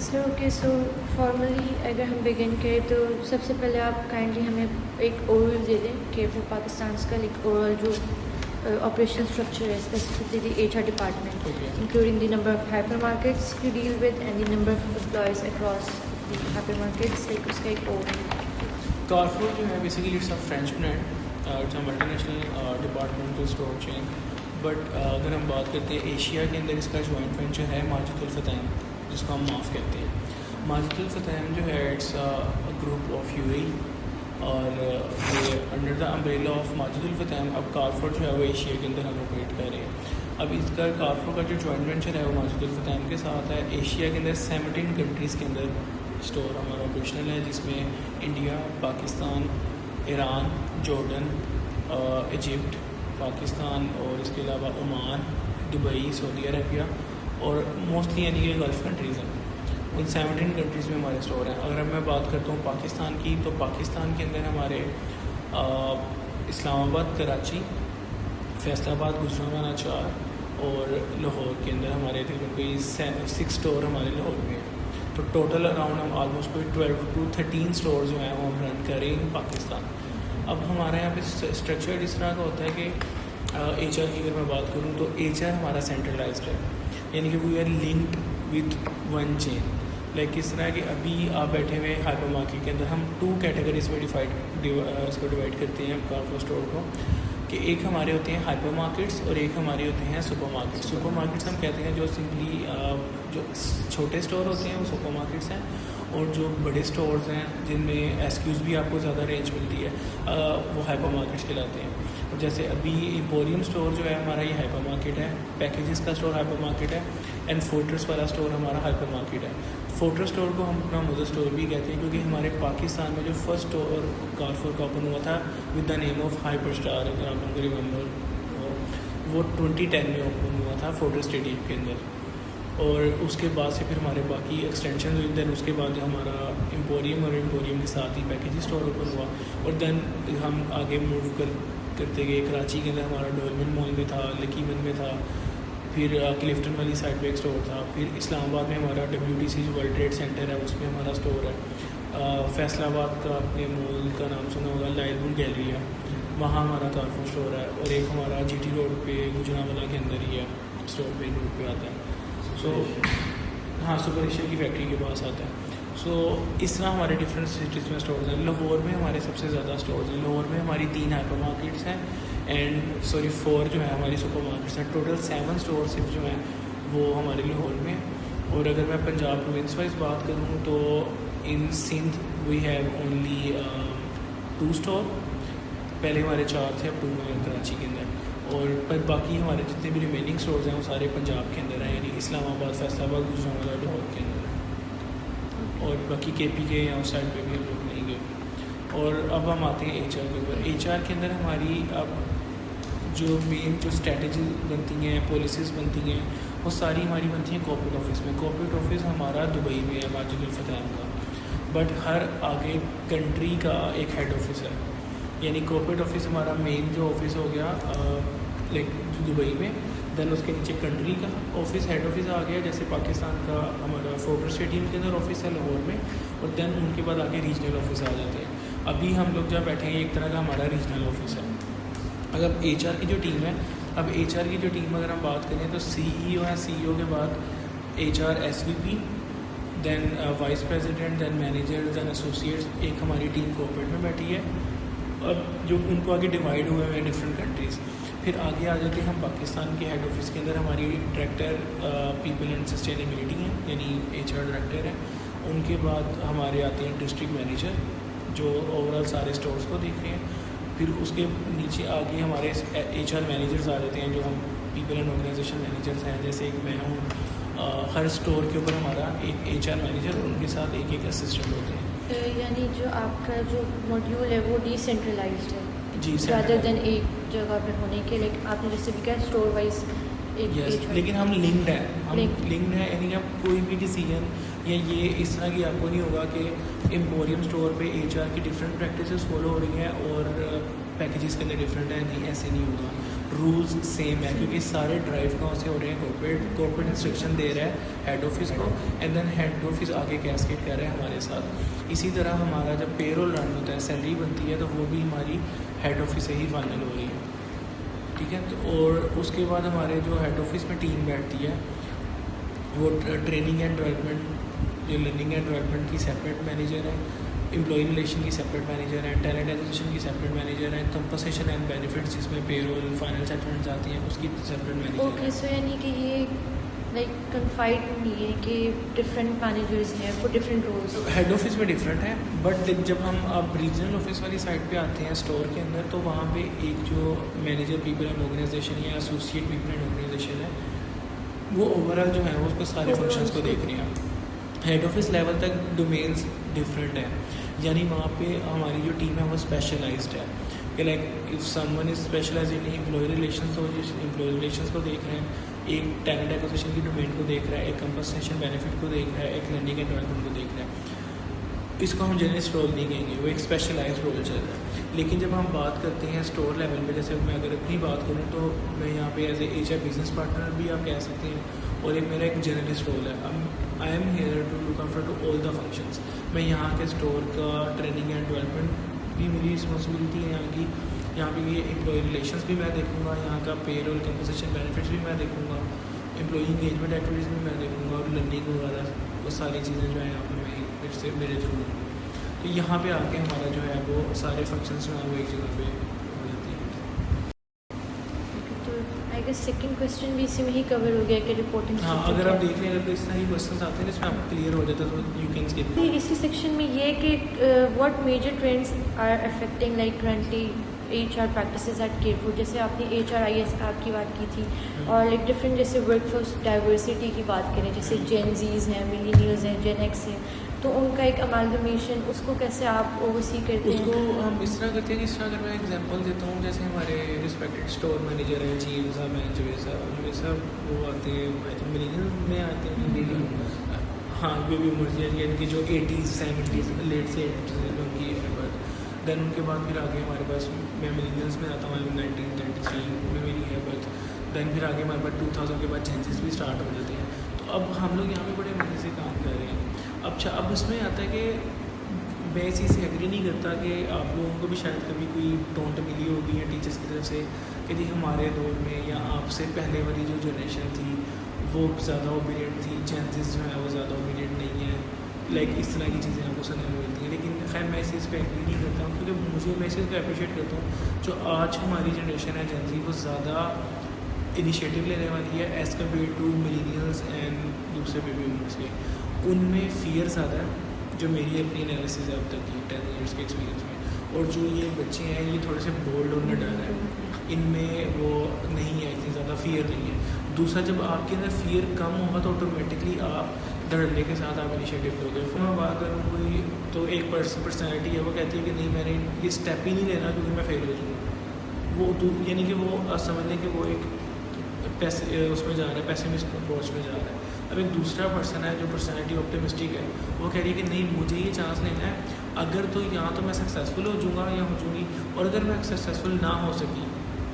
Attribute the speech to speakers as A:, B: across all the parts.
A: सो formally अगर हम begin करें तो सबसे पहले आप काइंडली हमें एक ओवरव्यू दे दें कि फॉर पाकिस्तान का लाइक ओवरऑल जो ऑपरेशनल स्ट्रक्चर है specifically the HR department including the number of hyper markets you deal with and the number of employees across the hyper markets like उसका एक ओवरव्यू।
B: कारफोर जो है basically it's a French brand, it's a multinational departmental store chain. But अगर हम बात करते हैं Asia के अंदर इसका जॉइंट वेंचर है माजिदुल फतैम, जिसको हम माफ़ कहते हैं। माजिदुल फतैम जो है it's a group of UAE और ये अंडर द अम्ब्रेला ऑफ माजिदुल फतैम अब कारफोर जो है वो एशिया के अंदर हम ऑपरेट कर रहे हैं। अब इसका कारफोर का जो जॉइंट वेंचर है वो माजिदुल फतैम के साथ है। एशिया के अंदर 17 कंट्रीज़ के अंदर स्टोर हमारा ऑपरेशनल है, जिसमें India, Pakistan, Iran, Jordan, Egypt, Pakistan और इसके अलावा ओमान, दुबई, सऊदी अरबिया और मोस्टली यानी कि गल्फ़ कंट्रीज़ हैं। उन 17 कंट्रीज़ में हमारे स्टोर हैं। अगर मैं बात करता हूँ पाकिस्तान की, तो पाकिस्तान के अंदर हमारे इस्लामाबाद, कराची, फैसलाबाद, गुजरांवाला 4 और लाहौर के अंदर हमारे तकरीबन कोई 6 स्टोर हमारे लाहौर में हैं। तो टोटल अराउंड हम ऑलमोस्ट कोई 12 to 13 स्टोर जो हैं वो हम रन कर रहे हैं पाकिस्तान। अब हमारे यहाँ पे स्ट्रक्चर इस तरह का होता है कि HR की अगर मैं बात करूँ तो HR हमारा सेंट्रलाइज्ड है, यानी कि we are linked with one chain. Like किस तरह कि अभी आप बैठे हुए हाइपर मार्केट के अंदर हम 2 कैटेगरीज में इसको डिवाइड करते हैं कारफोर स्टोर को, कि एक हमारे होते हैं हाइपर मार्केट्स और एक हमारे होते हैं सुपर मार्केट्स। सुपर मार्केट्स हम कहते हैं जो सिंपली जो छोटे स्टोर होते हैं वो सुपर मार्केट्स हैं, और जो बड़े स्टोर्स हैं जिनमें SKUs भी आपको ज़्यादा रेंज मिलती है वो हाइपर मार्केट्स कहलाते हैं। और जैसे अभी एम्पोरियम स्टोर जो है हमारा ये हाइपर मार्केट है, पैकेजेस का स्टोर हाइपर मार्केट है, एंड फोर्ट्रेस वाला स्टोर हमारा हाइपर मार्केट है। फोर्ट्रेस स्टोर को हम अपना मदर स्टोर भी कहते हैं, क्योंकि हमारे पाकिस्तान में जो फर्स्ट स्टोर कारफोर का ओपन हुआ था with the name of hyper star, अगर आप लोगों को रिमेंबर, वो 2010 में ओपन हुआ था फोर्ट्रेस स्टेडियम के अंदर। और उसके बाद से फिर हमारे बाकी एक्सटेंशन हुई, दैन उसके बाद हमारा एम्पोरियम और एम्पोरियम के साथ ही पैकेज स्टोर ओपन हुआ, और दैन हम आगे मूव करते गए। कराची के अंदर हमारा डोलमन मॉल में था, लकीमन में था, फिर क्लिफ्टन वाली साइड पे एक स्टोर था, फिर इस्लामाबाद में हमारा WTC जो वर्ल्ड ट्रेड सेंटर है उसमें हमारा स्टोर है। फैसलाबाद का अपने मॉल का नाम सुना होगा, लाइलबुल गैलरी है, वहाँ हमारा कारफोर स्टोर है। और एक हमारा GT रोड पे गुजरांवाला के अंदर ही है स्टोर, मेन रोड पे आता है। सो हाँ, सुपर एशिया की फैक्ट्री के पास आता है। सो इस तरह हमारे डिफरेंट सिटीज़ में स्टोर्स हैं। लाहौर में हमारे सबसे ज़्यादा स्टोर्स हैं। लाहौर में हमारी 3 हाइपर मार्केट्स हैं एंड 4 जो है हमारी सुपर मार्केट्स हैं। टोटल 7 स्टोर सिर्फ जो हैं वो हमारे लाहौर में। और अगर मैं पंजाब प्रोविंस वाइज बात करूँ तो in Sindh we have only 2 store. पहले हमारे 4 थे, अब 2 हैं कराची के अंदर। और पर बाकी हमारे जितने भी रिमेनिंग स्टोर्स हैं वो सारे पंजाब के अंदर हैं, यानी इस्लामाबाद, फैसलाबाद, गुजरांवाला, लाहौर के अंदर है। और बाकी KP के या उस साइड पे भी हम लोग नहीं गए। और अब हम आते हैं HR के ऊपर। HR के अंदर हमारी अब जो मेन जो स्ट्रेटजी बनती हैं, पॉलिसीज़ बनती हैं, वो सारी हमारी बनती हैं कॉर्पोरेट ऑफिस में। कॉर्पोरेट ऑफिस हमारा दुबई में है, माजिदुल फतैम का। बट हर आगे कंट्री का एक हेड ऑफिस है, यानी कॉर्पोरेट ऑफिस हमारा मेन जो ऑफिस हो गया लाइक दुबई में। दैन उसके नीचे कंट्री का ऑफिस, हेड ऑफिस आ गया, जैसे पाकिस्तान का हमारा फोर्ट्रेस स्टेडियम के अंदर ऑफिस है लाहौर में। और दैन उनके बाद आगे रीजनल ऑफिस आ जाते हैं। अभी हम लोग जहाँ बैठे हैं एक तरह का हमारा रीजनल ऑफिस है। अगर HR की जो टीम है, अब HR की जो टीम अगर हम बात करें तो CEO है, CEO के बाद HR SVP, then vice president, then manager, then associates, एक हमारी टीम कॉर्पोरेट में बैठी है। अब जो उनको आगे डिवाइड हुए हैं डिफरेंट कंट्रीज़। फिर आगे आ जाते हैं हम पाकिस्तान के हेड ऑफिस के अंदर हमारी डायरेक्टर पीपल एंड सस्टेनेबिलिटी हैं, यानी HR डायरेक्टर हैं। उनके बाद हमारे आते हैं डिस्ट्रिक्ट मैनेजर जो ओवरऑल सारे स्टोर्स को देख रहे हैं। फिर उसके नीचे आगे हमारे HR मैनेजर्स आ जाते हैं, जो हम पीपल एंड ऑर्गेनाइजेशन मैनेजर्स हैं। जैसे एक मैं हूँ, हर स्टोर के ऊपर हमारा एक HR मैनेजर और उनके साथ एक असिस्टेंट होते हैं।
A: यानी जो आपका जो मॉड्यूल है वो डिसेंट्रलाइज्ड है
B: जी,
A: रादर देन एक जगह पे होने के। लाइक आपने जैसे भी कहा स्टोर वाइज एक
B: लेकिन हम लिंक्ड हैं, लिंक्ड हैं, यानी कि आप कोई भी डिसीजन या ये इस तरह की आपको नहीं होगा कि एम्पोरियम स्टोर पे HR की डिफरेंट प्रैक्टिसेस फॉलो हो रही हैं और पैकेजेस के अंदर डिफरेंट है, नहीं, ऐसे नहीं होगा। रूल्स सेम है, क्योंकि सारे ड्राइव कहाँ से हो रहे हैं, कॉर्पोरेट इंस्ट्रक्शन दे रहा है हेड ऑफिस को, एंड देन हेड ऑफिस आगे कैस्केड कर रहा है हमारे साथ। इसी तरह हमारा जब पेरोल रन होता है, सैलरी बनती है, तो वो भी हमारी हेड ऑफिस से ही फाइनल हो रही है, ठीक है। तो और उसके बाद हमारे जो हेड ऑफिस में टीम बैठती है, वो ट्रेनिंग एंड डेवलपमेंट, जो लर्निंग एंड डेवलपमेंट की सेपरेट मैनेजर है, एम्प्लॉई रिलेशन की सेपरेट मैनेजर है, टैलेंट एक्विजिशन की सेपरेट मैनेजर है, कंपनसेशन एंड बेनिफिट्स जिसमें पेरोल फाइनल सेटलमेंट्स आती हैं उसकी सेपरेट मैनेजर
A: ओके,
B: है।
A: सो यानी कि ये लाइक कन्फाइड नहीं है कि डिफरेंट मैनेजर्स हैं for different roles.
B: Head office में डिफरेंट है, बट जब हम अब रीजनल ऑफिस वाली साइड पे आते हैं स्टोर के अंदर, तो वहाँ पे एक जो मैनेजर पीपल एंड ऑर्गेनाइजेशन या एसोसिएट पीपल एंड ऑर्गेनाइजेशन है, वो ओवरऑल जो है वो उसको सारे फंक्शंस को देख रहे हैं। हेड ऑफिस लेवल तक डोमेन्स डिफरेंट है, यानी वहाँ पे हमारी जो टीम है वो स्पेशलाइज्ड है कि like if someone is specialized in employee relations, तो जिस एम्प्लॉय रिलेशंस को देख रहे हैं, एक टैलेंट एक्विजिशन की डोमेन को देख रहा है, एक कंपनसेशन बेनिफिट को देख रहा है, एक लर्निंग एंड डेवलपमेंट को देख रहा है। इसको हम जनरलिस्ट रोल नहीं कहेंगे, वो एक स्पेशलाइज्ड रोल चल रहा है। लेकिन जब हम बात करते हैं स्टोर लेवल पे, जैसे मैं अगर अपनी बात करूँ तो मैं यहाँ पे as a HR business partner भी आप कह सकते हैं, और एक मेरा एक जर्नलिस्ट रोल है। अब I am here to look after to all the functions. मैं यहाँ के स्टोर का ट्रेनिंग एंड डेवलपमेंट भी मेरी रिस्पॉन्सिबिलिटी है यहाँ की, यहाँ पे ये एम्प्लॉय रिलेशंस भी मैं देखूँगा, यहाँ का पेरोल कंपनसेशन बेनिफिट्स भी मैं देखूँगा, एम्प्लॉई इंगेजमेंट एक्टिविटीज़ भी मैं देखूँगा, और लर्निंग वगैरह वो सारी चीज़ें जो है यहाँ पर मैं मेरे से मेरे थ्रू होंगी। तो यहाँ पे आके हमारा जो है वो सारे फंक्शंस जो हैं वो एक जगह पे हो जाती है।
A: तो आई गेस सेकंड क्वेश्चन भी इसी में ही कवर हो गया कि रिपोर्टिंग।
B: हाँ, अगर आप देख लें, अगर इस तरह ही क्वेश्चन आते हैं जिसमें आपको क्लियर हो जाता है तो यू कैन स्किप।
A: इसी सेक्शन में ये कि what major trends are affecting like currently HR practices at Carrefour. जैसे आपने HRIS ऐप की बात की थी, और लाइक डिफरेंट जैसे वर्कफोर्स डाइवर्सिटी की बात करें, जैसे जेन जीज हैं, मिलीनियल्स हैं, जेन एक्स हैं, तो उनका एक अमालगमेशन, उसको कैसे आप ओवरसी करते हैं?
B: उसको हम इस तरह करते हैं, जिस तरह अगर मैं एग्जांपल देता हूँ, जैसे हमारे रिस्पेक्टेड स्टोर मैनेजर हैं जीएम साहब हैं, जवेद साहब वो आते हैं, आई थिंक मिलीनियल में आते हैं, हाँ बेबी उमर यानी कि जो 80s 70s लेट से 80s में उनकी है बर्थ। देन उनके बाद फिर आगे हमारे पास, मैं मिलीनियल्स में आता हूँ, 1993 में मेरी है बर्थ। देन फिर आगे हमारे पास 2000 के बाद जेंसिस भी स्टार्ट हो जाते हैं। तो अब हम लोग यहाँ पे बड़े मज़े से काम कर रहे हैं। अच्छा, अब इसमें आता है कि मैं इस चीज़ से एग्री नहीं करता कि आप लोगों को भी शायद कभी कोई टोंट मिली होगी या टीचर्स की तरफ से कि जी हमारे दौर में या आपसे पहले वाली जो जनरेशन थी वो ज़्यादा ओबीडियंट थी, जेंसिस जो है वो ज़्यादा ओबीडियंट नहीं है, लाइक इस तरह की चीज़ें आपको सुनने में मिलती हैं। लेकिन खैर मैं इस चीज़ पर एग्री नहीं करता हूँ, क्योंकि मुझे मैं इस चीज़ को अप्रिशिएट करता हूँ जो आज हमारी जनरेशन है जेंसी, वो ज़्यादा इनिशिएटिव लेने वाली है as compared to millennials and दूसरे बेबी बूमर्स के। उनमें फियर ज़्यादा है, जो मेरी अपनी एनालिसिस है अब तक की 10 ईयर्स के एक्सपीरियंस में। और जो ये बच्चे हैं ये थोड़े से बोल्ड और डर है, इनमें वो नहीं है, इतनी ज़्यादा फियर नहीं है। दूसरा, जब आपके अंदर फियर कम होगा तो ऑटोमेटिकली आप डरने के साथ आप इनिशिएटिव लोगे। फिर मैं बात करूँ कोई, तो एक पर्सनैलिटी है वो कहती है कि नहीं मैंने ये स्टेप ही नहीं लेना क्योंकि मैं फेल हो जाऊँगा। वो यानी कि वो समझ लें कि वो एक पैसे उसमें जा रहा है, पैसिमिस्ट अप्रोच में जा रहा है। अब एक दूसरा पर्सन है जो पर्सनैलिटी ऑप्टिमिस्टिक है, वो कह रही है कि नहीं मुझे ये चांस लेना है, अगर तो यहाँ तो मैं सक्सेसफुल हो जाऊँगा या हो जाऊँगी, और अगर मैं सक्सेसफुल ना हो सकी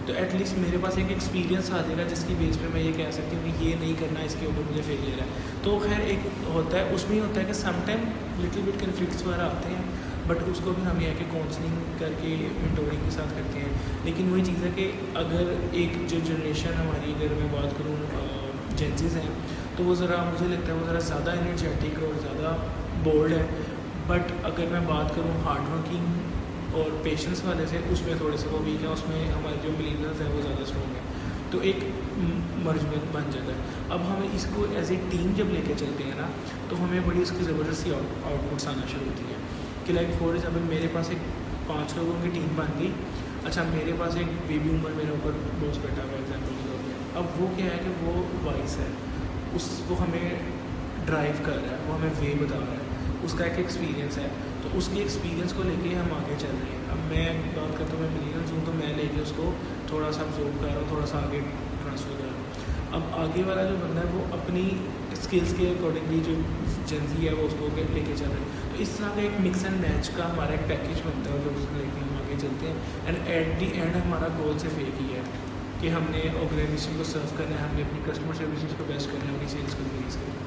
B: तो एटलीस्ट मेरे पास एक एक्सपीरियंस आ जाएगा जिसकी बेस पे मैं ये कह सकती हूँ कि ये नहीं करना, इसके ऊपर मुझे फेलियर है। तो खैर एक होता है, उसमें होता है कि समटाइम लिटिल बिट कन्फ्लिक्ट्स वगैरह आते हैं, बट उसको भी हम यहाँ के काउंसलिंग करके मेंटोरिंग के साथ करते हैं। लेकिन वही चीज़ है कि अगर एक जो जनरेशन हमारी, अगर मैं बात करूँ जेंसीज हैं, तो वो ज़रा मुझे लगता है वो ज़रा ज़्यादा एनर्जेटिक और ज़्यादा बोल्ड है। बट अगर मैं बात करूँ हार्ड वर्किंग और पेशेंस वाले से, उसमें थोड़े से वो वीक है, उसमें हमारे जो मिलीनियल्स हैं वो ज़्यादा स्ट्रॉन्ग है। तो एक मर्ज बन जाता है। अब हम इसको एज ए टीम जब लेके चलते हैं ना, तो हमें बड़ी उसकी ज़बरदस्ती आउटपुट्स आना शुरू होती है कि लाइक फॉर एग्जाम्पल मेरे पास एक 5 लोगों की टीम बन गई। अच्छा, मेरे पास एक बेबी उम्र मेरे ऊपर बॉस बैठा हुआ एग्जाम्पल के तौर पर। अब वो क्या है कि वो वाइस है, वो हमें ड्राइव कर रहा है, वो हमें वे बता रहा है, उसका एक एक्सपीरियंस है, तो उसके एक्सपीरियंस को लेके हम आगे चल रहे हैं। अब मैं बात करता हूँ, मैं मिलीनियल्स हूँ, तो मैं लेके उसको थोड़ा सा अब्जॉर्ब कर रहा हूँ, थोड़ा सा आगे ट्रांसफ़र कर रहा हूँ। अब आगे वाला जो बंदा है वो अपनी स्किल्स के अकॉर्डिंगली जो जेंजी है वो उसको लेके चल रहा है। तो इस तरह का एक मिक्स एंड मैच का हमारा एक पैकेज बनता है, जो उसको लेके हम आगे चलते हैं। एंड एट दी एंड हमारा गोल सिर्फ एक ही है कि हमने ऑर्गेनाइजेशन को सर्व करना है, हमने अपनी कस्टमर सर्विसेज को बेस्ट करना है, अपनी सेल्स को इंक्रीज़ करना है।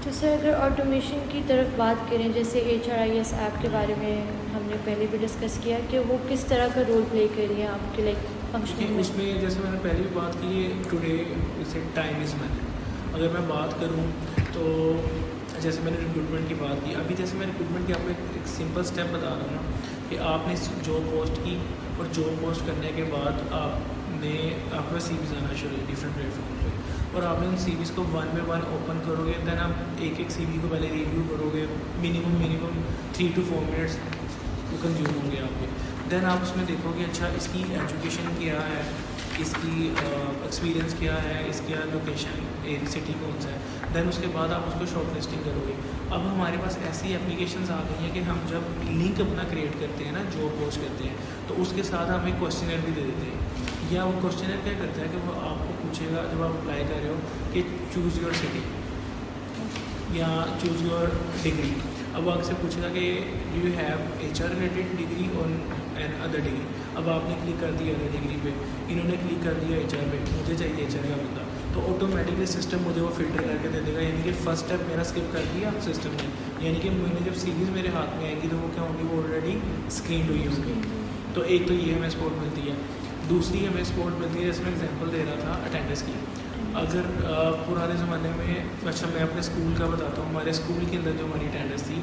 A: तो सर अगर ऑटोमेशन की तरफ बात करें, जैसे HRIS ऐप के बारे में हमने पहले भी डिस्कस किया कि वो किस तरह का रोल प्ले कर रही है आपके लाइक फंक्शनिंग में?
B: उसमें जैसे मैंने पहले भी बात की है, टुडे इसे टाइम इज़ मनी। अगर मैं बात करूँ तो जैसे मैंने रिक्रूटमेंट की बात की, अभी जैसे मैं रिक्रूटमेंट की आपको एक सिंपल स्टेप बता रहा हूँ ना कि आपने जॉब पोस्ट की और जॉब पोस्ट करने के बाद आपका CVs आना शुरू है डिफरेंट प्लेटफॉर्म पे, और आपने उन CVs को 1 by 1 ओपन करोगे, दैन आप एक एक CV को पहले रिव्यू करोगे, मिनिमम 3 to 4 मिनट्स कंज्यूम होंगे आपके। दैन आप उसमें देखोगे अच्छा इसकी एजुकेशन क्या है, इसकी एक्सपीरियंस क्या है, इसका लोकेशन सिटी कौन सा है। दैन उसके बाद आप उसको शॉर्ट लिस्टिंग करोगे। अब हमारे पास ऐसी एप्लीकेशंस आ गई हैं कि हम जब लिंक अपना क्रिएट करते हैं ना, जॉब पोस्ट करते हैं, तो उसके साथ हम एक क्वेश्चनर भी दे देते हैं। या वो क्वेश्चनर क्या करता है कि वो आपको पूछेगा जब आप अप्लाई कर रहे हो कि चूज़ योर सिटी या चूज़ योर डिग्री। अब आपसे पूछेगा कि do you have HR related degree और एन अदर डिग्री। अब आपने क्लिक कर दिया अदर डिग्री पे, इन्होंने क्लिक कर दिया HR पे, मुझे चाहिए HR का बंदा, तो ऑटोमेटिकली सिस्टम मुझे वो फिल्टर करके दे देगा। यानी कि फर्स्ट स्टेप मेरा स्किप कर दिया सिस्टम ने, यानी कि मैंने जब CVs मेरे हाथ में आएंगी तो वो क्या होंगी, वो ऑलरेडी स्क्रीन हुई होंगी। तो एक तो ये हमें सपोर्ट मिलती है। दूसरी हमें सपोर्ट मिलती है, जैसे मैं एग्जांपल दे रहा था अटेंडेंस की। अगर पुराने ज़माने में, अच्छा मैं अपने स्कूल का बताता हूँ, हमारे स्कूल के अंदर जो हमारी अटेंडेंस थी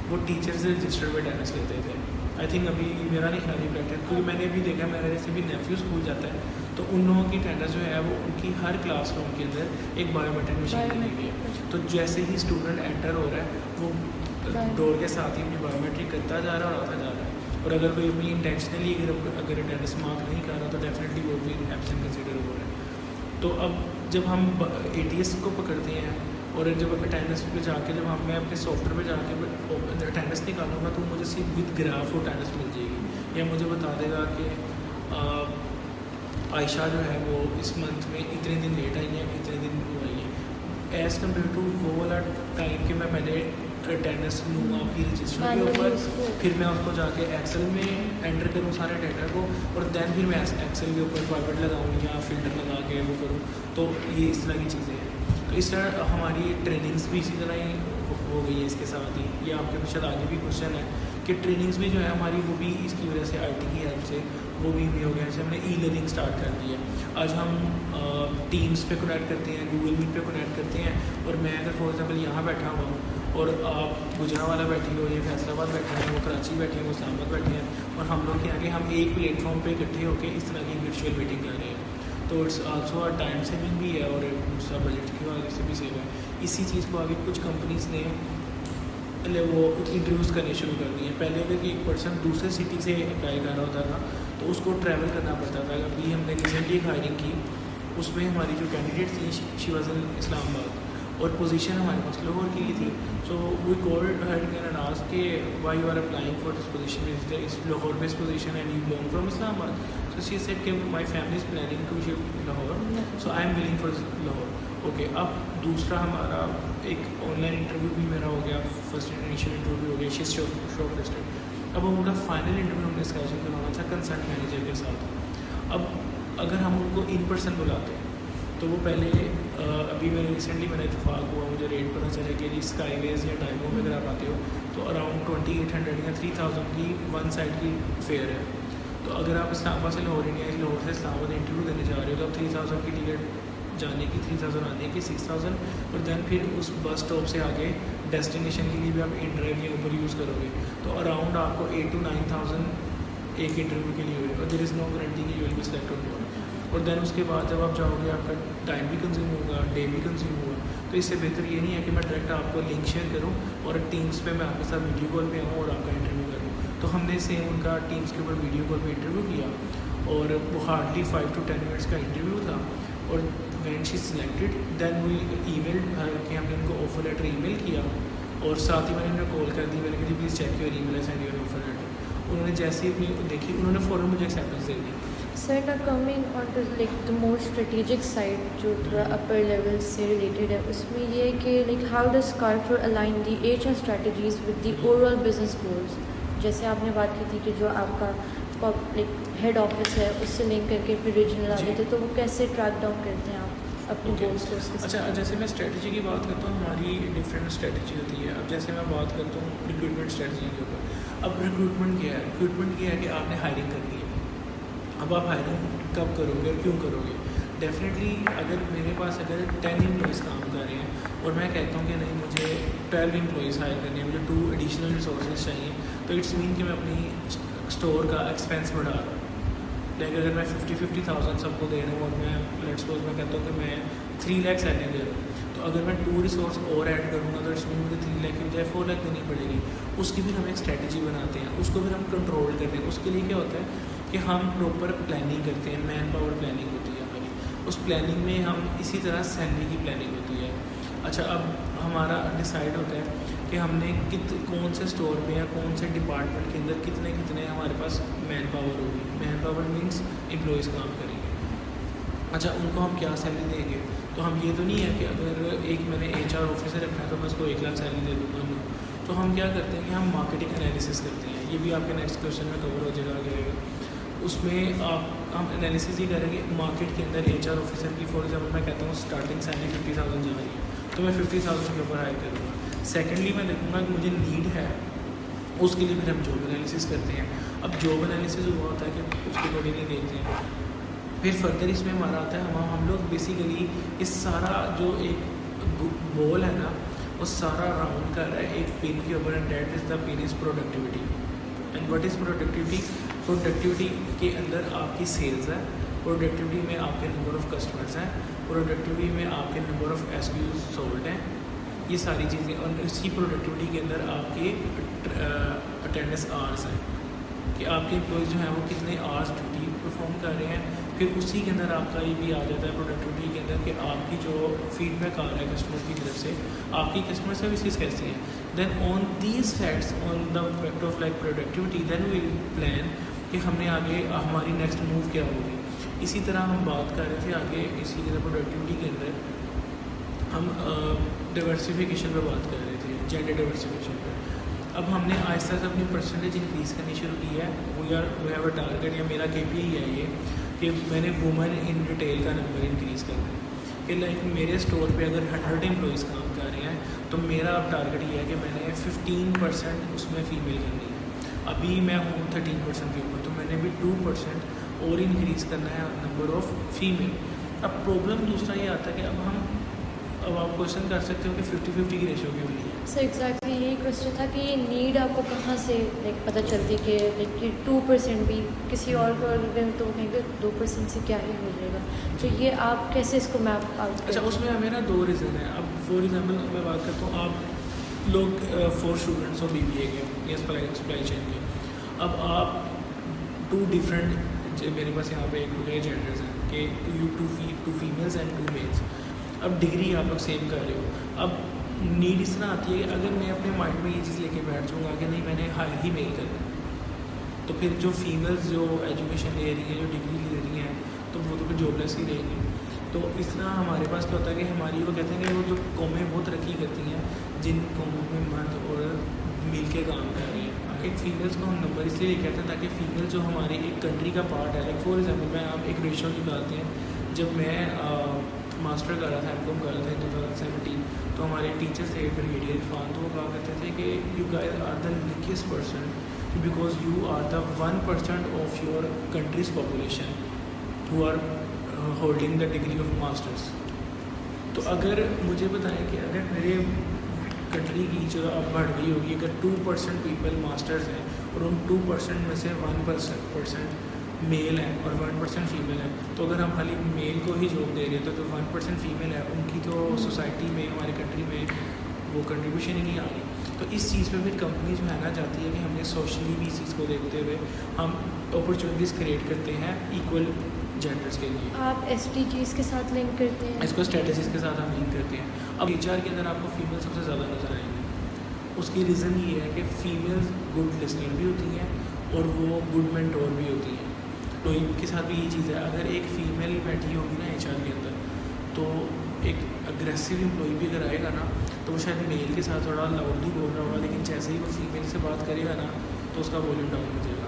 B: वो टीचर से रजिस्टर्ड पे अटेंडेंस लेते थे। आई थिंक अभी मेरा नहीं ख्याल प्रैक्टिस, क्योंकि मैंने भी देखा, मेरा जैसे भी नेफ्यू स्कूल जाता है तो उन लोगों की अटेंडेंस जो है वो उनकी हर क्लासरूम के अंदर एक बायोमेट्रिक मशीन लगी हुई है। तो जैसे ही स्टूडेंट एंटर हो रहा है वो डोर के साथ ही अपनी बायोमेट्रिक करता जा रहा है और आता जा रहा है। और अगर कोई अपनी इंटेंशनली अगर अटेंडेंस मार्क नहीं कर रहा तो डेफिनेटली वो भी एब्सेंट कंसिडर हो रहा है। तो अब जब हम ATS को पकड़ते हैं और जब अटेंडेंस पे जाके जब मैं अपने सॉफ्टवेयर पे जाके अटेंडेंस निकालूंगा तो मुझे सिर्फ विद ग्राफ अटेंडेंस मिल जाएगी, या मुझे बता देगा कि आयशा जो है वो इस मंथ में इतने दिन लेट आई है, इतने दिन वो आई है, एज़ कम्पेयर टू वो वाला टाइम कि मैं पहले अटेंडेंस लूँगा आपकी रजिस्टर के ऊपर, फिर मैं उसको जाके एक्सेल में एंटर करूँ सारे डाटा को, और दैन फिर मैं एक्सेल के ऊपर प्राइवेट लगाऊँ या फिल्टर लगा के वो करूँ। तो ये इस तरह की चीज़ें हैं। तो इस तरह हमारी ट्रेनिंग्स भी इसी तरह ही हो गई है इसके साथ ही। ये आपके शायद आगे भी क्वेश्चन है कि ट्रेनिंग्स भी जो है हमारी वो भी इसकी वजह से IT की हेल्प से वो भी हो गया। जैसे हमने E-लर्निंग स्टार्ट कर दी है। आज हम टीम्स पे कनेक्ट करते हैं, गूगल मीट पे कनेक्ट करते हैं, और मैं अगर फॉर एग्जाम्पल यहाँ बैठा हुआ हूँ और आप गुजरावाला बैठी हो, ये फैसलाबाद बैठे हैं, वो कराची बैठे हैं, वो इस्लामाबाद बैठे हैं, और हम लोग यहाँ के हम एक प्लेटफॉर्म पे इकट्ठे होकर इस तरह की वर्चुअल मीटिंग कर रहे हैं। तो it's also a time saving भी है और दूसरा बजट की वजह से भी सेव है। इसी चीज़ को आगे कुछ कंपनीज़ ने वो इंट्रोड्यूस करने शुरू कर दिए। पहले अगर एक पर्सन दूसरे सिटी से अप्लाई कर रहा होता था तो उसको ट्रैवल करना पड़ता था। अभी हमने रिसेंटली एक हायरिंग की, उसमें हमारी जो कैंडिडेट थी शी वाज इन इस्लामाबाद और पोजीशन हमारे पास लाहौर की थी। So we called her can and asked कि why you are applying for this position, is Lahore based position and you belong from Islamabad. So she said कि my family is planning to shift Lahore, so I am willing for Lahore. Okay, अब दूसरा हमारा एक online interview भी मेरा हो गया, first initial interview हो गया, शी शॉर्ट लिस्टेड। अब उनका फाइनल इंटरव्यू हमने स्केड्यूल करवाना था कंसर्न मैनेजर के साथ। अब अगर हम उनको इन पर्सन बुलाते हैं तो वो पहले अभी मैंने रिसेंटली मेरा इतफाक़ हुआ, मुझे रेट पता चला कि जी स्काईवेज या टाइमो में अगर आप आते हो तो अराउंड 2800 या 3000 की वन साइड की फेयर है। तो अगर आप इस्लामाबाद से लाहौर इंडिया, लाहौर से इस्लामाबाद इंटरव्यू देने जा रहे हो तो आप 3000 की टिकट जाने की, 3000 आने की, 6000, और दैन फिर उस बस स्टॉप से आगे डेस्टिनेशन के लिए भी आप इनड्राइव या ऊबर यूज़ करोगे तो अराउंड आपको 8 to 9000 एक इंटरव्यू के लिए हुए, और देयर इज़ नो गारंटी कि यू विल बी सिलेक्टेड। और दैन उसके बाद जब आप जाओगे आपका टाइम भी कंज्यूम होगा, डे भी कंज्यूम होगा। तो इससे बेहतर ये नहीं है कि मैं डायरेक्ट आपको लिंक शेयर करूँ और टीम्स पे मैं आपके साथ वीडियो कॉल पे आऊँ और आपका इंटरव्यू करूँ। तो हमने सेम उनका टीम्स के ऊपर वीडियो कॉल पे इंटरव्यू किया और वो हार्डली 5 to 10 मिनट्स का इंटरव्यू था। और when she selected then we email कि हमने उनको ऑफर लेटर ईमेल किया और साथ ही मैंने उन्हें कॉल कर दी। मैंने कहा please check your email and your offer letter. उन्होंने जैसे ही अपनी देखी उन्होंने फ़ौरन मुझे एक्सेप्टेंस दे दी।
A: सर ना coming on to like the more strategic side जो थोड़ा अपर लेवल से रिलेटेड है, उसमें ये है कि like how does Carrefour align the HR strategies with the overall business goals. जैसे आपने बात की थी कि जो आपका लाइक हेड ऑफिस है उससे लिंक करके फिर रीजनल आ
B: जी।
A: जाते हैं, तो वो कैसे ट्रैक डाउन करते हैं आप अपने
B: Okay.
A: गोल्स को उसके
B: अच्छा, जैसे मैं स्ट्रेटजी की बात करता हूँ, हमारी डिफरेंट स्ट्रेटजी होती है। अब जैसे मैं बात करता हूँ रिक्रूटमेंट स्ट्रेटजी के ऊपर। अब रिक्रूटमेंट क्या है? रिक्रूटमेंट क्या है कि आपने हायरिंग करनी है। अब आप हायरिंग कब करोगे और क्यों करोगे? डेफिनेटली अगर मेरे पास अगर 10 एम्प्लॉयज़ काम कर रहे हैं और मैं कहता हूँ कि नहीं मुझे 12 एम्प्लॉयज़ हायर करने हैं, मुझे 2 एडिशनल रिसोर्सेज चाहिए, तो इट्स मीन कि मैं अपनी स्टोर का एक्सपेंस बढ़ा रहा हूँ। लाइक अगर मैं 50,000 सबको दे रहा हूँ और मैं लेट्स सपोज मैं कहता हूँ कि मैं 3 लाख सैलरी दे रहा हूँ, तो अगर मैं 2 रिसोर्स और ऐड करूँगा तो इट्स मीन मुझे 3 लाख की बजाय 4 लाख देनी पड़ेगी। उसकी भी हम एक स्ट्रैटेजी बनाते हैं, उसको भी हम कंट्रोल करते हैं। उसके लिए क्या होता है कि हम प्रॉपर प्लानिंग करते हैं, मैन पावर प्लानिंग होती है हमारी। उस प्लानिंग में हम इसी तरह सैलरी की प्लानिंग होती है। अच्छा, अब हमारा डिसाइड होता है कि हमने कौन से स्टोर पे या कौन से डिपार्टमेंट के अंदर कितने हमारे पास मैन पावर होगी। मैन पावर मीन्स एम्प्लॉयज़ काम करेंगे। अच्छा, उनको हम क्या सैलरी देंगे? तो हम ये तो नहीं है कि अगर एक मैंने HR ऑफिसर रखना है तो मैं उसको 1 लाख सैलरी दे दूँगा, नो। तो हम क्या करते हैं कि हम मार्केटिंग एनालिसिस करते हैं। ये भी आपके नेक्स्ट क्वेश्चन में कवर हो जाएगा। उसमें हम एनालिसिस ही करेंगे मार्केट के अंदर HR ऑफिसर की। फॉर एग्जाम्पल मैं कहता हूँ स्टार्टिंग सैलरी 50,000 जा रही है, तो मैं 50,000 के ऊपर हायर करूँगा। सेकेंडली मैं देखूँगा कि मुझे नीड है, उसके लिए फिर हम जॉब एनालिसिस करते हैं। अब जॉब एनालिसिस हुआ होता है कि उसके अकॉर्डिंगली देखते हैं। फिर फर्दर इसमें हमारा आता है हम लोग बेसिकली इस सारा जो एक बॉल है ना, वो सारा राउंड कर रहा है एक पिन के ऊपर, and that is the pin is productivity. And what is productivity? Productivity के अंदर आपकी सेल्स है, प्रोडक्टिविटी में आपके नंबर ऑफ़ कस्टमर्स हैं, प्रोडक्टिविटी में आपके नंबर ऑफ़ SKUs सोल्ड हैं, ये सारी चीज़ें। और इसी प्रोडक्टिविटी के अंदर आपके अटेंडेंस आवर्स हैं कि आपके एम्प्लॉयज़ जो हैं वो कितने आवर्स ड्यूटी परफॉर्म कर रहे हैं। फिर उसी के अंदर आपका ये भी आ जाता है प्रोडक्टिविटी के अंदर कि आपकी जो फीडबैक आ रहा है कस्टमर की तरफ से, आपकी कस्टमर सर्विसेज कैसी हैं। Then on these facts, on the fact of like productivity, then we plan कि हमने आगे हमारी नेक्स्ट मूव क्या होगी। इसी तरह हम बात कर रहे थे आगे, इसी तरह प्रोडक्टिविटी के अंदर हम डाइवर्सिफिकेशन पर बात कर रहे थे, जेंडर डाइवर्सिफिकेशन पर। अब हमने आहिस्ता से अपनी परसेंटेज इंक्रीज़ करनी शुरू की है। वी हैव अ टारगेट, या मेरा KPI है ये कि मैंने वुमेन इन रिटेल का नंबर इंक्रीज़ करना है। कि लाइक मेरे स्टोर पे अगर 100 एम्प्लॉयज़ काम कर रहे हैं तो मेरा अब टारगेट ये है कि मैंने 15% उसमें फ़ीमेल करनी है। अभी मैं हूँ 13% के ऊपर, तो मैंने भी 2% और इंक्रीज़ करना है नंबर ऑफ़ फीमेल। अब प्रॉब्लम दूसरा ये आता है कि अब आप क्वेश्चन कर सकते हो कि 50-50 की रेशो क्यों नहीं है।
A: सो एग्जैक्टली यही क्वेश्चन था कि ये नीड आपको कहाँ से लाइक पता चलती कि लाइक कि 2% भी किसी और को अगर तो कहेंगे 2% से क्या ही हो जाएगा, तो ये आप कैसे इसको मैप आउट
B: अच्छा, उसमें हमें ना 2 रीज़न है। अब फॉर एग्जांपल मैं बात करता हूँ, आप लोग 4 स्टूडेंट्स हो BBA के या सप्लाई चेन के। अब आप 2 डिफरेंट, मेरे पास यहाँ पे एक जेंडर्स हैं कि 2 फीमेल्स एंड 2 मेल्स। अब डिग्री आप लोग सेम कर रहे हो। अब नीड इस तरह आती है कि अगर मैं अपने माइंड में ये चीज़ लेके बैठ जाऊँगा कि नहीं मैंने हायर ही मेल करना है, तो फिर जो फीमेल्स जो एजुकेशन ले रही हैं, जो डिग्री ले रही हैं, तो वो तो फिर जॉबलेस ही रहेंगी। तो इस तरह हमारे पास क्या होता है कि हमारी वो कहते हैं कि वो जो कौमें वो तरक्की करती हैं जिन कौमों में मर्द और मिल के काम कर रहे हैं। एक फीमेल्स को हम नंबर इसलिए लेके आते हैं ताकि फ़ीमेल जो हमारे एक कंट्री का पार्ट है। लाइक फॉर एग्जाम्पल मैं आप एक रेशो निकालते हैं। जब मैं मास्टर कर रहा था, MCOM कर रहा था 2017, तो हमारे टीचर थे ब्रिगेडियर इरफान, तो वो कहा करते थे कि you guys are the luckiest person because you are the 1% of your country's population who are holding the degree of masters. तो अगर मुझे बताएं कि अगर मेरे कंट्री की जो अब बढ़ गई होगी, अगर 2% पीपल मास्टर्स हैं और उन 2% में से 1% मेल है और 1% फीमेल है, तो अगर हम खाली मेल को ही जॉब दे रहे हैं तो 1% फीमेल है, उनकी तो सोसाइटी में, हमारी कंट्री में वो कंट्रीब्यूशन ही नहीं आ रही। तो इस चीज़ पे फिर कंपनी जो है ना चाहती है कि हमने सोशली भी इस चीज़ को देखते हुए हम अपॉर्चुनिटीज़ क्रिएट करते हैं इक्वल जेंडर्स के लिए।
A: आप SDGs के साथ लिंक करते हैं?
B: इसको स्ट्रेटजीज़ के साथ हम लिंक करते हैं। अब HR के अंदर आपको फीमेल सबसे ज़्यादा नजर आएंगी। उसकी रीज़न ये है कि फ़ीमेल्स गुड लिसनर भी होती हैं और वो गुड मेंटोर भी होती हैं। तो इनके साथ भी ये चीज़ है, अगर एक फ़ीमेल बैठी होगी ना HR के अंदर, तो एक अग्रेसिव एम्प्लॉई भी अगर आएगा ना तो वो शायद मेल के साथ थोड़ा लाउडली बोल रहा होगा, लेकिन जैसे ही वो फीमेल से बात करेगा ना तो उसका वॉल्यूम डाउन हो जाएगा।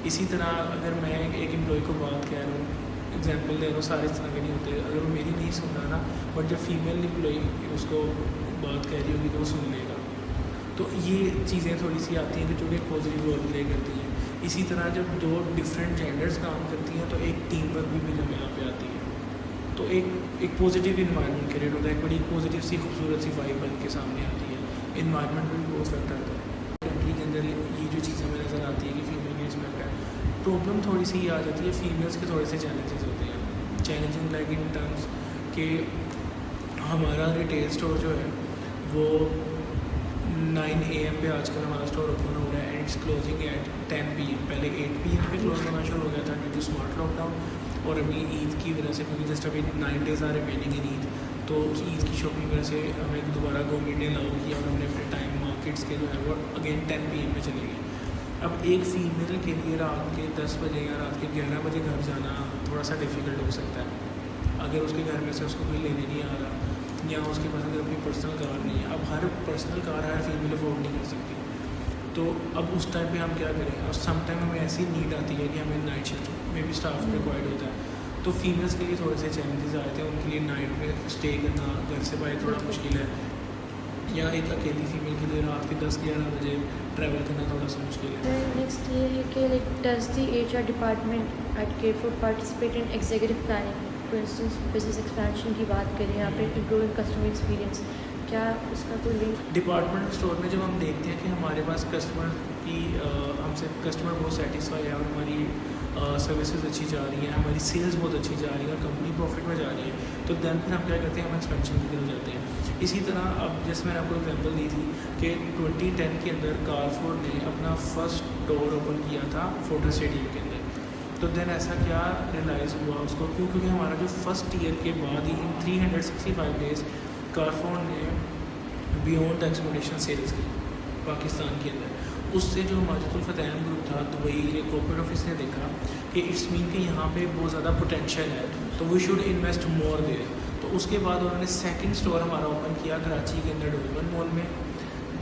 B: इसी तरह अगर मैं एक एम्प्लॉय को बात कह रहा हूँ, एग्जांपल दे रहा हूँ, सारे इस तरह के नहीं होते, अगर वो मेरी नहीं सुन रहा ना, बट जब फीमेल एम्प्लॉय उसको बात कह रही होगी तो वो सुन लेगा। तो ये चीज़ें थोड़ी सी आती हैं कि जो कि पॉजिटिव रोल प्ले करती हैं। इसी तरह जब दो डिफरेंट जेंडर्स काम करती हैं तो एक टीम वर्क भी जब यहाँ पे आती है, तो एक पॉजिटिव इन्वायरमेंट क्रिएट होता है, एक बड़ी पॉजिटिव सी खूबसूरत सी वाइब बन के सामने आती है, इन्वायरमेंट में भी बहुत इफेक्ट आता है। कंट्री के अंदर ये जो चीज़ें हमें नज़र आती है कि फीमेल इंगेजमेंट है, प्रॉब्लम थोड़ी सी आ जाती है, फीमेल्स के थोड़े से चैलेंजेस होते हैं। चैलेंजिंग लाइक इन टर्म्स कि हमारा रिटेल स्टोर जो है वो 9 AM पे आजकल हमारा स्टोर ओपन हो रहा है and it's closing at 10 PM। पहले 8 PM पे क्लोज होना शुरू हो गया था ड्यू टू स्मार्ट लॉकडाउन, और अभी ईद की वजह से, क्योंकि जस्ट अभी 9 days are remaining in Eid, तो उस ईद की शॉपिंग की वजह से हमें दोबारा गवर्नमेंट ने अलाउ किया और हमने अपने टाइम मार्केट्स के जो है वो अगेन 10 PM पे चले गए। अब एक फ़ीमेल के लिए रात के 10 बजे या रात के 11 बजे घर जाना थोड़ा सा डिफ़िकल्ट हो सकता है अगर उसके घर में से उसको कोई लेने नहीं आ रहा, या उसके पास अगर अपनी पर्सनल कार नहीं है। अब हर पर्सनल कार हर फीमेल अफोर्ड नहीं कर सकती, तो अब उस टाइम पे हम क्या करें। और सम टाइम हमें ऐसी नीड आती है कि हमें नाइट शिफ्ट में भी स्टाफ रिक्वायर्ड होता है, तो फीमेल्स के लिए थोड़े से चैलेंजेस आए थे। उनके लिए नाइट में स्टे करना घर से बाहर थोड़ा मुश्किल है, या एक अकेली फीमेल के लिए रात के 10-11 बजे ट्रैवल करना थोड़ा सा मुश्किल है।
A: नेक्स्ट ये है कि like does the HR department at Carrefour participate in executive planning, for instance business expansion की बात करें यहाँ पे, इम्प्रूविंग कस्टमर एक्सपीरियंस, क्या उसका कोई लिंक?
B: डिपार्टमेंटल स्टोर में जब हम देखते हैं कि हमारे पास कस्टमर की हमसे कस्टमर बहुत सेटिस्फाई है और हमारी सर्विसेज अच्छी जा रही हैं, हमारी सेल्स बहुत अच्छी जा रही है और कंपनी प्रॉफिट में जा रही है, तो देन फिर हम क्या करते हैं, हम एक्सपेंशन की तरफ जाते हैं। इसी तरह अब जैसे मैंने आपको एग्जांपल दी थी कि 2010 के अंदर कारफोर ने अपना फर्स्ट स्टोर ओपन किया था फोर्टिस स्टेडियम के अंदर, तो देन ऐसा क्या रियलाइज़ हुआ उसको, क्योंकि हमारा जो फर्स्ट ईयर के बाद ही इन 365 डेज़ कारफोर ने बियॉन्ड एक्सपोर्टेशन सेल्स की पाकिस्तान के अंदर। उससे जो माजिदुल फतेहन ग्रुप था दुबई के कॉर्पोरेट ऑफिस ने देखा कि इट्स मीन कि यहाँ पे बहुत ज़्यादा पोटेंशियल है, तो we should invest more there. तो उसके बाद उन्होंने सेकंड स्टोर हमारा ओपन किया कराची के अंदर डोलमन मॉल में।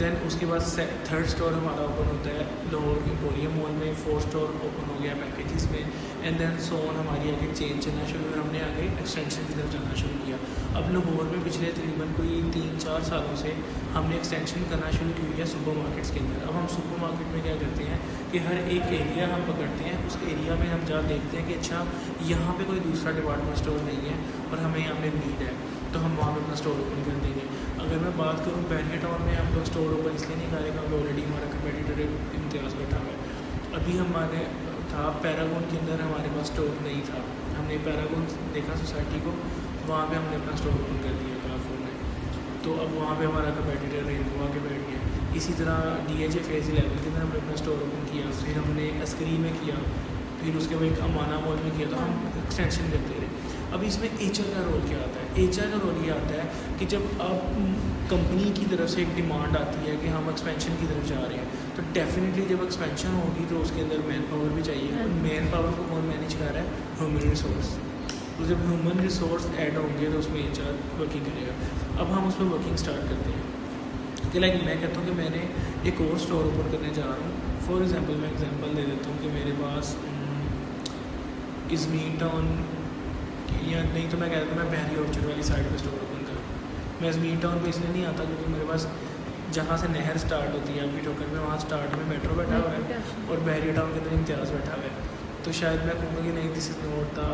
B: देन उसके बाद थर्ड स्टोर हमारा ओपन होता है लाहौर एम्पोरियम मॉल में, फोर्थ स्टोर ओपन हो गया पैकेजेस में, एंड देन सोन हमारी आगे चेंज चलना शुरू हुआ, हमने आगे एक्सटेंशन की तरफ जाना शुरू किया। अब लाहौर में पिछले तकरीबन कोई 3-4 सालों से हमने एक्सटेंशन करना शुरू की हुई है सुपर मार्केट्स के अंदर। अब हम सुपर मार्केट में क्या करते हैं कि हर एक एरिया हम पकड़ते हैं, उस एरिया में हम जा देखते हैं कि अच्छा यहाँ पे कोई दूसरा डिपार्टमेंट स्टोर नहीं है और हमें यहाँ पे नीड है, तो हम वहाँ पे अपना स्टोर ओपन कर देंगे। अगर मैं बात करूँ बैरियर टाउन में, हम लोग स्टोर ओपन इसलिए नहीं करेंगे क्योंकि ऑलरेडी हमारा कंपेटिटर इम्तियाज़ बैठा हुआ है। अभी हमारे था पैरागॉन के अंदर हमारे पास स्टोर नहीं था, हमने पैरागॉन देखा सोसाइटी को, वहाँ पे हमने अपना स्टोर ओपन कर दिया कारफोर में, तो अब वहाँ पे हमारा कंपेटिटर रेनबो आके बैठ गया। इसी तरह DHA फेज़ 11 के अंदर हमने अपना स्टोर ओपन किया, फिर हमने अस्करी में किया, फिर उसके बाद एक अमाना मॉल में किया, तो हम एक्सटेंशन करते रहे। अब इसमें HR का रोल क्या आता है? HR का रोल ये आता है कि जब आप कंपनी की तरफ से एक डिमांड आती है कि हम एक्सपेंशन की तरफ जा रहे हैं, तो डेफिनेटली जब एक्सपेंशन होगी तो उसके अंदर मैन पावर भी चाहिए, और मैन पावर को कौन मैनेज कर रहा है? Human resource. तो जब ह्यूमन रिसोर्स ऐड होंगे तो उसमें HR वर्किंग करेगा। अब हम उस पर वर्किंग स्टार्ट करते हैं कि लाइक मैं कहता हूँ कि मैंने एक और स्टोर ओपन करने जा रहा हूँ। फॉर एग्जांपल मैं एग्जांपल दे देता हूँ कि मेरे पास इज़मीर टाउन या नहीं, तो मैं कहता हूँ मैं बहरी ऑर्चर्ड वाली साइड पे स्टोर ओपन करूँ। मैं इज़मीर टाउन पे इसलिए नहीं आता क्योंकि मेरे पास जहाँ से नहर स्टार्ट होती है अभी ठोकर में, वहाँ स्टार्ट में मेट्रो बैठा हुआ है और बहरी टाउन के अंदर इम्तियाज़ बैठा हुआ है। तो शायद मैं कहूँगा कि नहीं, this is not the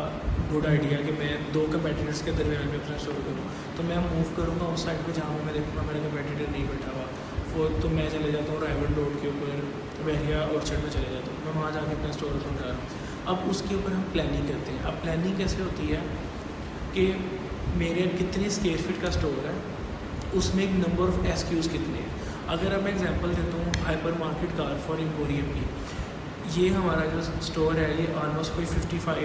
B: good idea कि मैं दो कंपेटिटर्स के दरमियान में अपना स्टोर करूँ। तो मैं मूव करूँगा उस साइड पे जहाँ मैं देखूँगा मेरा कंपेटिटर नहीं बैठा हुआ, तो मैं चले जाता हूँ राइवल रोड के ऊपर बहरिया ऑर्चर्ड में चले जाता हूँ, मैं वहाँ जाके अपना स्टोर ओपन कर रहा हूँ। अब उसके ऊपर हम प्लानिंग करते हैं। अब प्लानिंग कैसे होती है कि मेरे कितने स्क्वायर फीट का स्टोर है, उसमें एक नंबर ऑफ़ SKUs कितने हैं। अगर अब मैं एग्जांपल देता हूँ हाइपर मार्केट कारफोर एम्पोरियम की, ये हमारा जो स्टोर है ये ऑलमोस्ट कोई 55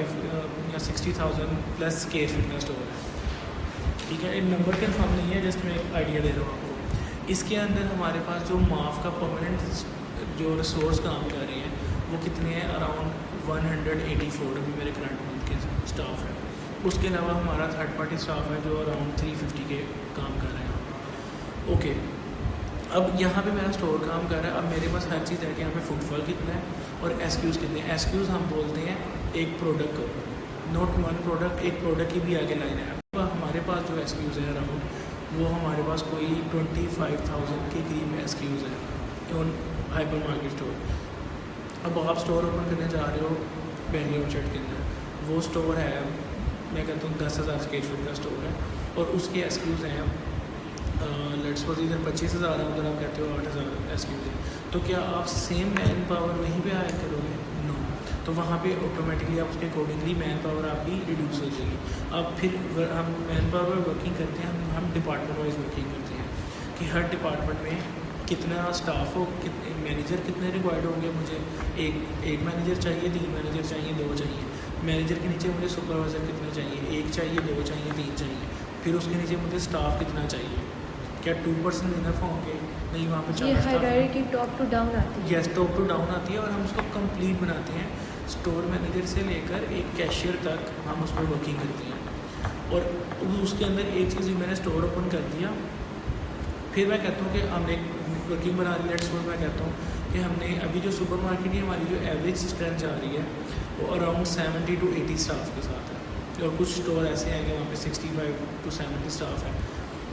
B: या 60,000 प्लस स्क्वायर फीट का स्टोर है, ठीक है। नंबर कन्फर्म नहीं है, जस्ट मैं एक आइडिया दे रहा हूँ आपको। इसके अंदर हमारे पास जो माफ का परमानेंट जो रिसोर्स काम कर रहे हैं वो कितने हैं, अराउंड 184 अभी मेरे करंट मंथ के स्टाफ है। उसके अलावा हमारा थर्ड पार्टी स्टाफ है जो अराउंड 350 के काम कर रहे हैं। ओके, अब यहाँ पे मेरा स्टोर काम कर रहा है, अब मेरे पास हर चीज़ है कि यहाँ पे फुटफॉल कितना है और एसक्यूज़ कितने हैं। एसक्यूज़ हम बोलते हैं एक प्रोडक्ट को, नॉट वन प्रोडक्ट, एक प्रोडक्ट की भी आगे लाइन है। अब हमारे पास जो एसक्यूज़ है अराउंड, वो हमारे पास कोई 25,000 के करीब एसक्यूज़ है ऑन हाइपर मार्केट स्टोर। अब आप स्टोर ओपन करने जा रहे हो बैंगलोर चर्च के अंदर, वो स्टोर है, मैं कहता हूँ 10,000 स्क्वायर फीट का स्टोर है और उसके एसक्यूज़ हैं लेट्स सपोज इधर 25,000 है, उधर आप कहते हो 8,000 एसक्यूज़ है। तो क्या आप सेम मैन पावर वहीं पे आया करोगे? नो। तो वहाँ पे ऑटोमेटिकली आप उसके अकॉर्डिंगली मैन पावर आपकी रिड्यूस हो जाएगी। अब फिर हम मैन पावर वर्किंग करते हैं, हम डिपार्टमेंट वाइज वर्किंग करते हैं कि हर डिपार्टमेंट में कितना स्टाफ हो, कितने मैनेजर कितने रिक्वायर्ड होंगे। मुझे एक मैनेजर चाहिए, 3 मैनेजर चाहिए, 2 चाहिए। मैनेजर के नीचे मुझे सुपरवाइज़र कितने चाहिए, 1 चाहिए, 2 चाहिए, 3 चाहिए। फिर उसके नीचे मुझे स्टाफ कितना चाहिए, क्या 2% इनफ होंगे? नहीं, वहाँ पे
A: ये हायरार्की टॉप टू डाउन आती है।
B: यस, टॉप टू डाउन आती है और हम उसको कंप्लीट बनाते हैं। स्टोर मैनेजर से लेकर एक कैशियर तक हम उस पर वर्किंग करते हैं। और उसके अंदर एक चीज़ मैंने स्टोर ओपन कर दिया, फिर मैं कहता हूँ कि हमने वर्किंग बना ली। लेट्स सपोज मैं कहता हूँ कि हमने अभी जो सुपर मार्केट की हमारी जो एवरेज स्ट्रेंथ जा रही है वो अराउंड 70 to 80 स्टाफ के साथ है और कुछ स्टोर ऐसे हैं कि वहाँ पे 65 to 70 स्टाफ है।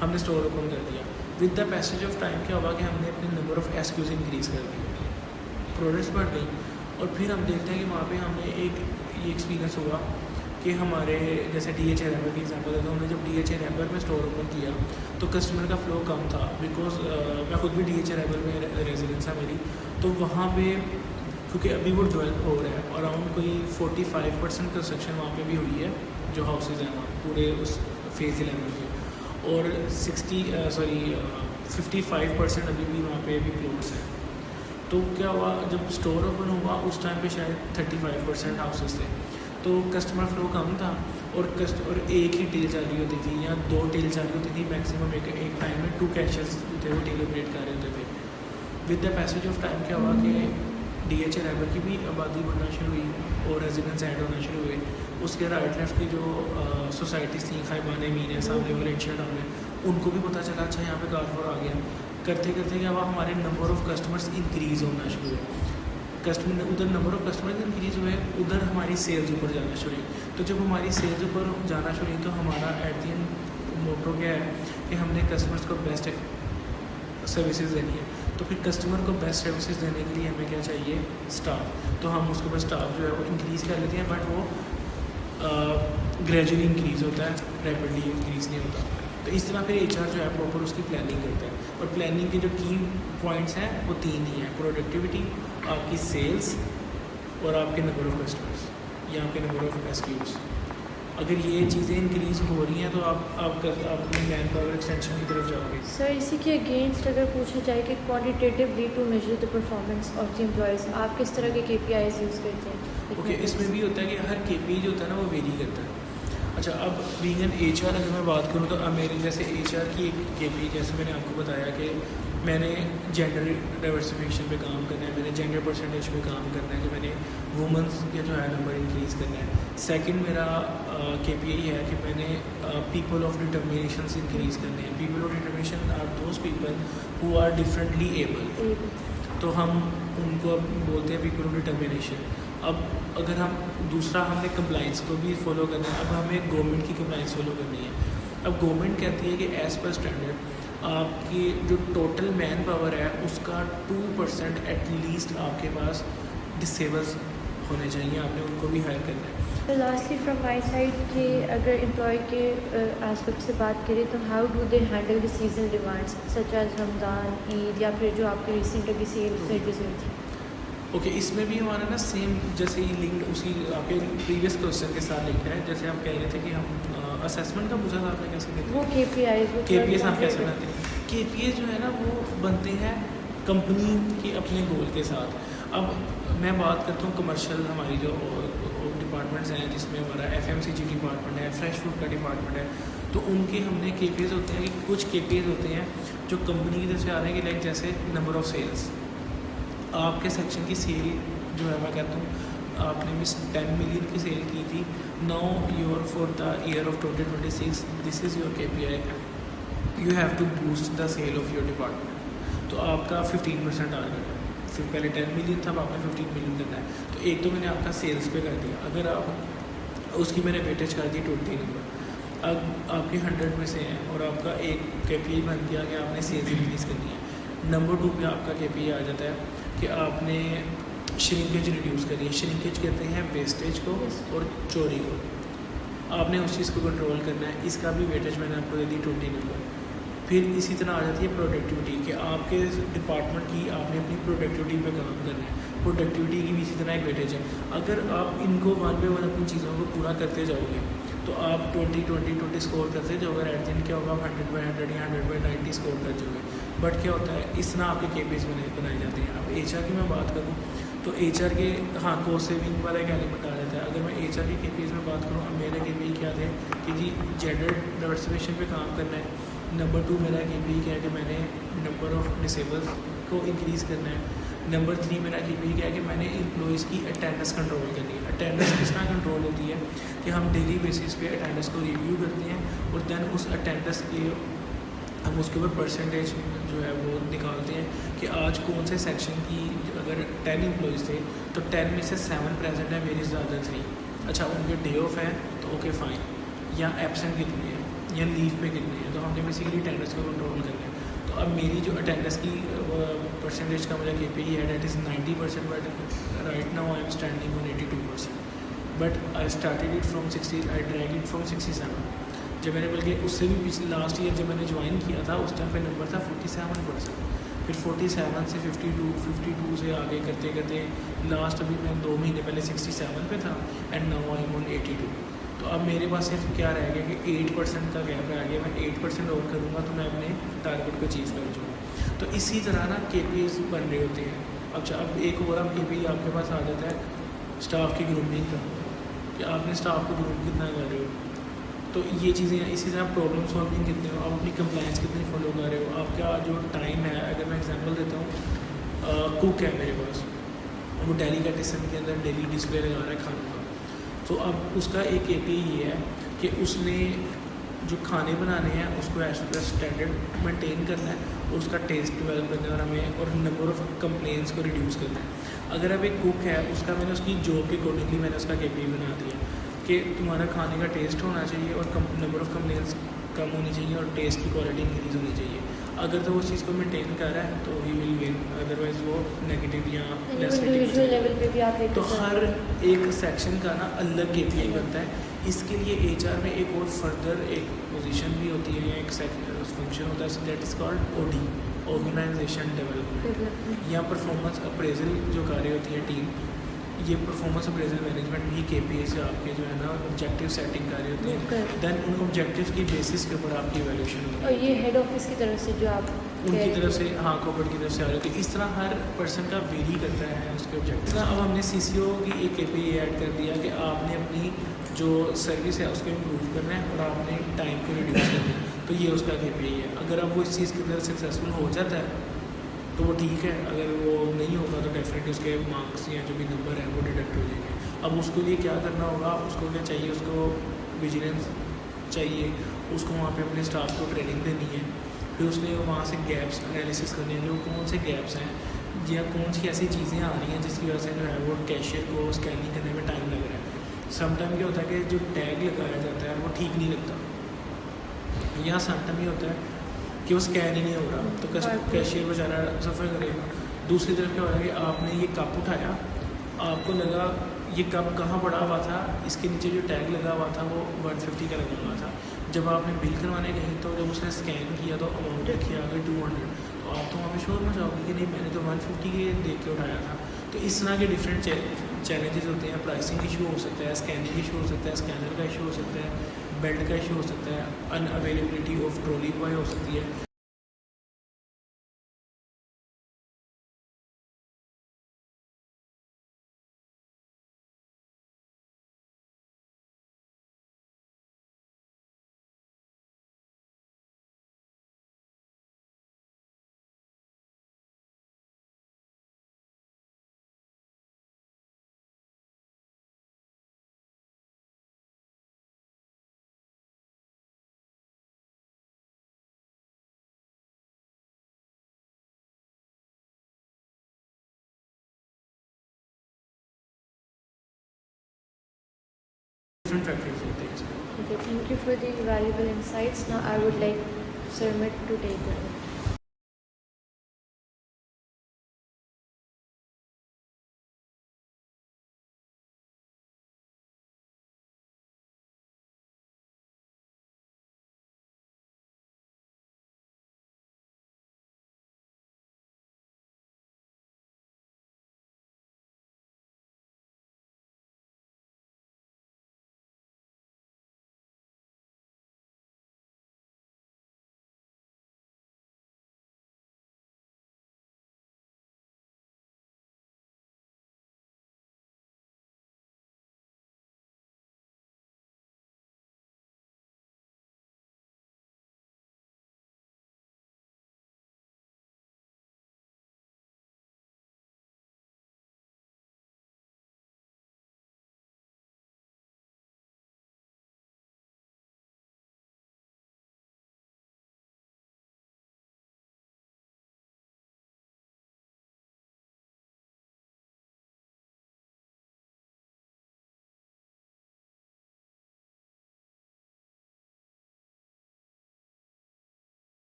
B: हमने स्टोर ओपन कर दिया। With the passage of time क्या हुआ कि हमने अपने नंबर ऑफ़ एसक्यूज़ इंक्रीज़ कर दिए, प्रोडक्ट्स बढ़ गई और फिर हम देखते हैं कि वहाँ पे हमें एक ये एक्सपीरियंस हुआ कि हमारे जैसे DHA रैपर की एग्जांपल है, तो हमने जब DHA रैपर में स्टोर ओपन किया तो कस्टमर का फ्लो कम था। बिकॉज मैं खुद भी DHA रैपर में रेजिडेंस है मेरी, तो वहाँ पे क्योंकि अभी वो डेवलप हो रहा है, अराउंड कोई 45% कंस्ट्रक्शन वहाँ पे भी हुई है जो हाउसेज हैं वहाँ पूरे उस फेज़ 11 के, और 55% अभी भी वहाँ पे अभी प्लॉट्स हैं। तो क्या हुआ, जब स्टोर ओपन हुआ उस टाइम पे शायद 35% हाउसेस थे, तो कस्टमर फ्लो कम था और एक ही टील चालू होती थी या 2 टील चालू होती थी मैक्सिमम। एक टाइम में 2 कैशर्स थे वो टील ऑपरेट कर रहे होते थे। With the passage of time क्या हुआ कि DHA रैपर की भी आबादी बढ़ना शुरू हुई और रेजिडेंस ऐड होना शुरू हुए। उसके राइट लेफ्ट की जो सोसाइटीज़ थी, खाइबाने मीन है, सामने वाले इंशिया टाउन है, उनको भी पता चला अच्छा यहाँ पे कारफोर आ गया। करते करते क्या हुआ, हमारे नंबर ऑफ़ कस्टमर्स इंक्रीज़ होना शुरू हुए। कस्टमर उधर नंबर ऑफ़ कस्टमर्स इंक्रीज़ हुए, उधर हमारी सेल्स ऊपर जाना शुरू हुई। तो जब हमारी सेल्स ऊपर जाना शुरू हुई तो हमारा एट द एंड मोटो क्या है कि हमने कस्टमर्स को बेस्ट सर्विसेज देनी है। तो फिर कस्टमर को बेस्ट सर्विसेज देने के लिए हमें क्या चाहिए, स्टाफ। तो हम उसके पास स्टाफ जो है वो इंक्रीज़ कर लेते हैं, बट वो ग्रेजुअली इंक्रीज़ होता है, रैपिडली इंक्रीज़ नहीं होता। तो इस तरह फिर HR जो है प्रॉपर उसकी प्लानिंग करता है। और प्लानिंग के जो की पॉइंट्स हैं वो 3 ही हैं, प्रोडक्टिविटी, आपकी सेल्स और आपके नंबर ऑफ़ कस्टमर्स या आपके नंबर ऑफ़ एसक्यूज़। अगर ये चीज़ें इंक्रीज़ हो रही हैं तो आप अपनी मैन पावर एक्सटेंशन की तरफ जाओगे।
A: सर, इसी के अगेंस्ट अगर पूछा जाए कि quantitatively to measure the performance of the employees, आप किस तरह के KPIs यूज़ करते हैं?
B: ओके, इसमें भी होता है कि हर KPI जो होता है ना वो वेरी करता है। अच्छा, अब बीइंग एन HR अगर मैं बात करूँ तो अब मेरी जैसे HR की एक KPI, जैसे मैंने आपको बताया कि मैंने जेंडर डाइवर्सिफिकेशन पे काम करना है, मैंने जेंडर परसेंटेज पे काम करना है, कि मैंने वुमेंस के जो है नंबर इंक्रीज़ करना है। सेकंड मेरा KPI है कि मैंने पीपल ऑफ डिटर्मिनेशन इंक्रीज़ करने हैं। People of determination are those people who are differently able, तो हम उनको अब बोलते हैं पीपल ऑफ डिटर्मिनेशन। अब अगर हम दूसरा हमने कंप्लाइंस को भी फॉलो करना है, अब हमें गवर्नमेंट की कंप्लाइंस फॉलो करनी है। अब गवर्नमेंट कहती है कि एज़ पर स्टैंडर्ड आपकी जो टोटल मैन पावर है उसका 2% एटलीस्ट आपके पास डिसेबल्स होने चाहिए, आपने उनको भी हायर करना है।
A: तो लास्टली फ्रॉम माय साइड कि अगर एम्प्लॉय के एस्पेक्ट से बात करें तो how do they handle the seasonal demands such as Ramzan, Eid या फिर जो आपकी रिसेंट अभी सेल्स हुई थी?
B: ओके, इसमें भी हमारा ना सेम जैसे ही लिंक्ड उसी आपके प्रीवियस क्वेश्चन के साथ लिंक्ड है। जैसे हम कह रहे थे कि हम असेसमेंट का पूछा था आपने, कैसे कहते हैं
A: वो KPIs
B: हम कैसे बनाते हैं? KPIs जो है ना वो बनते हैं कंपनी के अपने गोल के साथ। अब मैं बात करता हूँ कमर्शियल हमारी जो डिपार्टमेंट्स हैं, जिसमें हमारा FMCG डिपार्टमेंट है, फ्रेश फूड का डिपार्टमेंट है, तो उनके हमने KPIs होते हैं कि कुछ KPIs होते हैं जो कंपनी की तरफ से आ रहे हैं कि लाइक जैसे नंबर ऑफ़ सेल्स, आपके सेक्शन की सेल जो है मैं कहता हूँ आपने मिस 10 मिलियन की सेल की थी, now your for the year of 2026 this is your KPI, you have to boost the sale of your department. तो आपका 15% आ जाएगा। फिर पहले 10 मिलियन था, अब आपने 15 मिलियन करना है। तो एक तो मैंने आपका सेल्स पे कर दिया, अगर आप उसकी मैंने वेटेज कर दी 20 नंबर, अब आपके 100 में से हैं और आपका एक KPI बन गया कि आपने सेल्स इंक्रीज़ करनी है। नंबर 2 पे आपका KPI आ जाता है कि आपने श्रिंकेज रिड्यूस करी है। श्रिंकेज कहते हैं वेस्टेज को और चोरी को, आपने उस चीज़ को कंट्रोल करना है। इसका भी वेटेज मैंने आपको दे दी 20 नंबर। फिर इसी तरह आ जाती है प्रोडक्टिविटी कि आपके डिपार्टमेंट की आपने अपनी प्रोडक्टिविटी पे काम करना है। प्रोडक्टिविटी की भी इसी तरह एक वेटेज है। अगर आप इनको 1 बाय 1 अपनी चीज़ों को पूरा करते जाओगे तो आप 20 स्कोर करते जाओगे। एट द एंड क्या होगा, आप 100/100 या 100/90 स्कोर कर जाओगे। बट क्या होता है, इस तरह आपके KPIs बनाए जाते हैं। अब HR की मैं बात करूँ तो HR के हाँ कॉस्ट सेविंग वाला एक एलिमेंट आ जाता है। अगर मैं HR के KPIs में बात करूँ, अब मेरे KPI क्या थे कि जी जेंडर डाइवर्सिफिकेशन पे काम करना है। नंबर 2 मेरा KPI क्या है कि मैंने नंबर ऑफ़ डिसेबल्स को इंक्रीज़ करना है। नंबर 3 मेरा KPI क्या है कि मैंने एम्प्लॉइज़ की अटेंडेंस कंट्रोल करनी है। अटेंडेंस किस तरह कंट्रोल होती है कि हम डेली बेसिस पे अटेंडेंस को रिव्यू करते हैं और देन उस अटेंडेंस के हम उसके ऊपर परसेंटेज जो है वो निकालते हैं कि आज कौन से सेक्शन की, अगर 10 एम्प्लॉइज़ थे तो 10 में से 7 प्रेजेंट है, मेरी ज़्यादा 3। अच्छा उनके डे ऑफ है तो ओके फ़ाइन, या एब्सेंट कितने हैं या लीव पे कितने हैं, तो हमने बेसिकली अटेंडेंस को कंट्रोल करना है। तो अब मेरी जो अटेंडेंस की परसेंटेज का मुझे KPI है that is 90%, but right now I am standing on 82%। But I started it from 60, I drag it from 67। जब मैंने बल्कि उससे भी पिछले लास्ट ईयर जब मैंने ज्वाइन किया था उस टाइम पे नंबर था 47%। फिर 47 से 52 से आगे करते करते लास्ट अभी मैं 2 महीने पहले 67 पे था and now I am on 82। तो अब मेरे पास सिर्फ क्या रह गया कि 8% का गैप रह गया। मैं 8% और करूँगा तो मैं अपने टारगेट को अचीव कर जाऊँगा। तो इसी तरह ना KPIs बन रहे होते हैं। अच्छा अब एक और अब KPI आपके पास आ जाता है स्टाफ की ग्रूमिंग का, कि आपने स्टाफ को ग्रूम कितना कर रहे हो। तो ये चीज़ें इसी तरह प्रॉब्लम सॉल्विंग कितने हो, आप अपनी कंप्लाइंस कितनी फॉलो कर रहे हो, आपका जो टाइम है। अगर मैं एग्जांपल देता हूँ, कुक है मेरे पास, वो डेलीकेटेसन के अंदर डेली डिस्प्ले लगा रहा है खानों का, तो अब उसका एक KPI ये है कि उसने जो खाने बनाने हैं उसको एज पर स्टैंडर्ड मेंटेन करना है और उसका टेस्ट डेवलप करना है और हमें और नंबर ऑफ़ कंप्लेंट्स को रिड्यूस करना है। अगर अब एक कुक है उसका मैंने उसकी जॉब के अकॉर्डिंगली मैंने उसका KPI बना दिया कि तुम्हारा खाने का टेस्ट होना चाहिए और नंबर ऑफ़ कंप्लेंट्स कम होनी चाहिए और टेस्ट की क्वालिटी इंक्रीज़ होनी चाहिए। अगर तो वो उस चीज़ को मेंटेन कर रहा है तो ही विल विन, अदरवाइज वो नेगेटिव या
A: इंडिविजुअल लेवल पे भी आप एक
B: तो हर एक सेक्शन का ना अलग KPI बनता है। इसके लिए HR में एक और फर्दर एक पोजीशन भी होती है या एक फंक्शन होता है that is called OD, organisation development, या परफॉर्मेंस अप्रेजल जो कार्य होती है टीम, ये परफॉर्मेंस अप्रेजल मैनेजमेंट भी KPI से आपके जो है ना ऑब्जेक्टिव सेटिंग कार्य होते हैं। देन उन ऑब्जेक्टिव की बेसिस के ऊपर आपकी वैल्यूएशन होगी
A: और ये हेड ऑफिस की तरफ से जो आप
B: उनकी तरफ से, हाँ कॉर्पोरेट की तरफ से आ जाती है। इस तरह हर पर्सन का वेरी करता है उसके ऑब्जेक्टिव। अब हमने CCO की एक KPI ऐड कर दिया कि आपने अपनी जो सर्विस है उसको इम्प्रूव करना है और आपने टाइम को रिड्यूस करना है, तो ये उसका KPI है। अगर अब वो इस चीज़ के अंदर सक्सेसफुल हो जाता है तो वो ठीक है, अगर वो नहीं होगा तो डेफिनेटली उसके मार्क्स या जो भी नंबर है वो डिडक्ट हो जाएंगे। अब उसके लिए क्या करना होगा, उसको क्या चाहिए, उसको विजिलेंस चाहिए, उसको वहाँ पे अपने स्टाफ को ट्रेनिंग देनी है। फिर उसने वहाँ से गैप्स एनालिसिस करने हैं, जो कौन से गैप्स हैं या कौन सी ऐसी चीज़ें आ रही हैं जिसकी वजह से जो है वो कैशियर को स्कैनिंग करने में टाइम लग रहा है। समटाइम क्या होता है कि जो टैग लगाया जाता है वो ठीक नहीं लगता, या समटाइम ये होता है कि वो स्कैन ही नहीं हो रहा, तो कैशियर बेचारा सफ़र करेगा। दूसरी तरफ क्या हो रहा है कि आपने ये कप उठाया, आपको लगा ये कप कहाँ पड़ा हुआ था, इसके नीचे जो टैग लगा हुआ था वो 150 का लगा हुआ था। जब आपने बिल करवाने गई तो जब उसने स्कैन किया तो अमाउंट लिखी आ गई 200, तो आप तो वहाँ पे शोर मचाओगे कि नहीं मैंने तो 150 के देख के उठाया था। तो इस तरह के डिफरेंट चैलेंजेस होते हैं। प्राइसिंग इशू हो सकता है, स्कैनिंग इशू हो सकता है, स्कैनर का इशू हो सकता है, बेल्ट का इशू हो सकता है, अनअवेलेबिलिटी ऑफ ट्रॉली बॉय हो सकती है। डिफरेंट फैक्टरीज होती हैं इसमें।
A: Okay, thank you for the valuable insights. Now I would like Sarmit to take over.